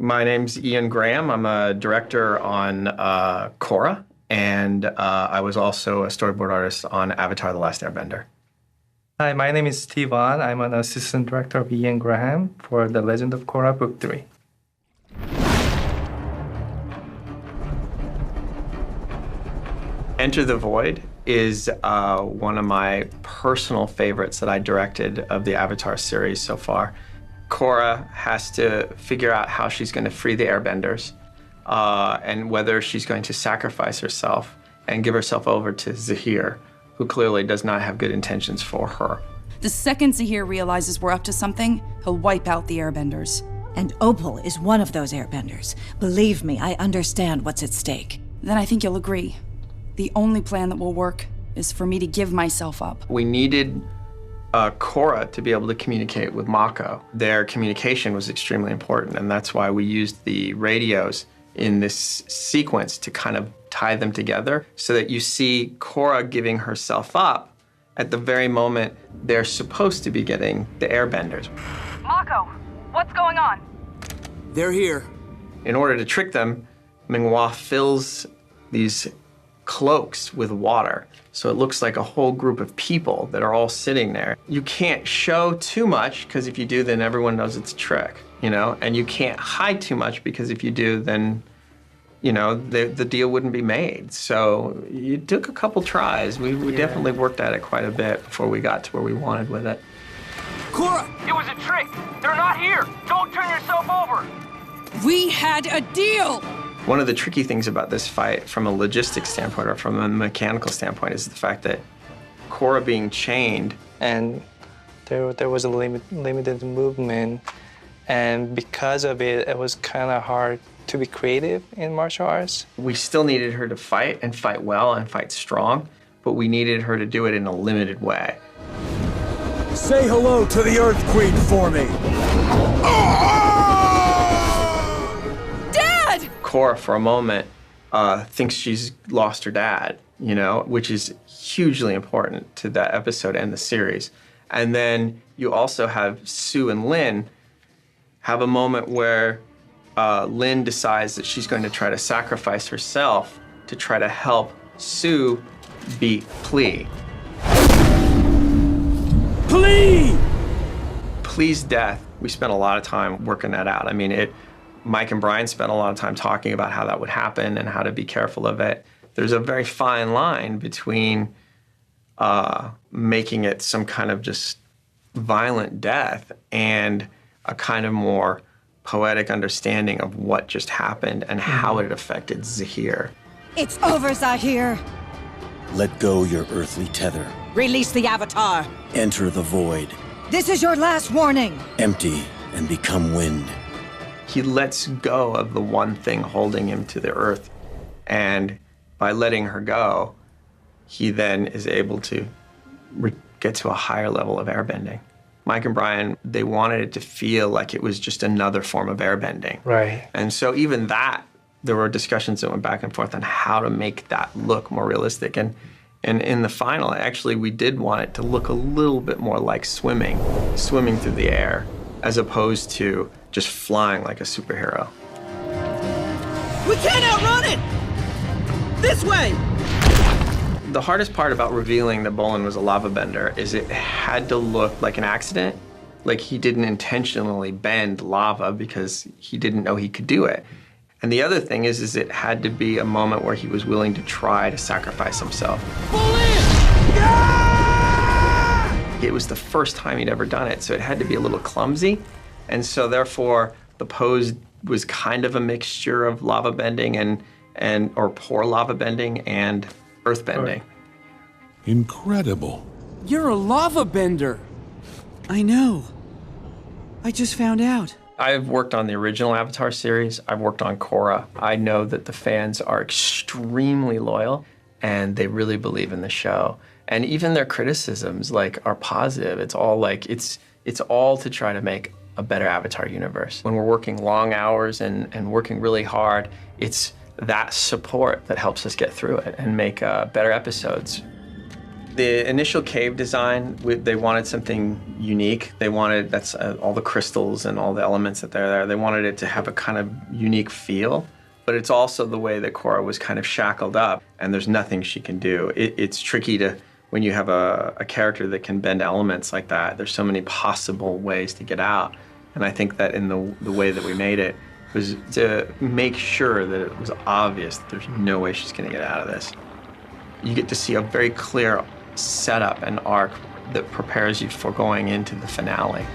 My name's Ian Graham. I'm a director on Korra, and I was also a storyboard artist on Avatar: The Last Airbender. Hi, my name is Steve Ahn. I'm an assistant director of Ian Graham for The Legend of Korra Book 3. Enter the Void is one of my personal favorites that I directed of the Avatar series so far. Korra has to figure out how she's going to free the Airbenders and whether she's going to sacrifice herself and give herself over to Zahir, who clearly does not have good intentions for her. The second Zahir realizes we're up to something, he'll wipe out the Airbenders. And Opal is one of those Airbenders. Believe me, I understand what's at stake. Then I think you'll agree. The only plan that will work is for me to give myself up. We needed Korra to be able to communicate with Mako. Their communication was extremely important, and that's why we used the radios in this sequence to kind of tie them together so that you see Korra giving herself up at the very moment they're supposed to be getting the Airbenders. Mako, what's going on? They're here. In order to trick them, Minghua fills these cloaks with water. So it looks like a whole group of people that are all sitting there. You can't show too much, because if you do, then everyone knows it's a trick, you know? And you can't hide too much, because if you do, then, you know, the deal wouldn't be made. So it took a couple tries. We definitely worked at it quite a bit before we got to where we wanted with it. Korra! It was a trick! They're not here! Don't turn yourself over! We had a deal! One of the tricky things about this fight from a logistics standpoint or from a mechanical standpoint is the fact that Korra being chained. And there was a limited movement, and because of it, it was kind of hard to be creative in martial arts. We still needed her to fight and fight well and fight strong, but we needed her to do it in a limited way. Say hello to the Earth Queen for me! Korra, for a moment, thinks she's lost her dad, you know, which is hugely important to that episode and the series. And then you also have Sue and Lin have a moment where Lin decides that she's going to try to sacrifice herself to try to help Sue beat Pli. Pli! Pli's death, we spent a lot of time working that out. I mean, Mike and Brian spent a lot of time talking about how that would happen and how to be careful of it. There's a very fine line between making it some kind of just violent death and a kind of more poetic understanding of what just happened and how it affected Zahir. It's over, Zahir! Let go your earthly tether. Release the Avatar! Enter the void. This is your last warning! Empty and become wind. He lets go of the one thing holding him to the earth, and by letting her go, he then is able to get to a higher level of airbending. Mike and Brian, they wanted it to feel like it was just another form of airbending. Right. And so even that, there were discussions that went back and forth on how to make that look more realistic. And in the final, actually, we did want it to look a little bit more like swimming through the air, as opposed to just flying like a superhero. We can't outrun it! This way! The hardest part about revealing that Bolin was a lava bender is it had to look like an accident, like he didn't intentionally bend lava because he didn't know he could do it. And the other thing is it had to be a moment where he was willing to try to sacrifice himself. Bolin! Yeah! It was the first time he'd ever done it, so it had to be a little clumsy. And so therefore, the pose was kind of a mixture of lava bending or poor lava bending and earth bending. Incredible. You're a lava bender. I know. I just found out. I've worked on the original Avatar series. I've worked on Korra. I know that the fans are extremely loyal and they really believe in the show. And even their criticisms are positive. It's all it's all to try to make a better Avatar universe. When we're working long hours and working really hard, it's that support that helps us get through it and make better episodes. The initial cave design, they wanted something unique. They wanted, that's all the crystals and all the elements that are there. They wanted it to have a kind of unique feel, but it's also the way that Cora was kind of shackled up and there's nothing she can do. It's tricky to, when you have a character that can bend elements like that, there's so many possible ways to get out. And I think that in the way that we made it was to make sure that it was obvious that there's no way she's gonna get out of this. You get to see a very clear setup and arc that prepares you for going into the finale.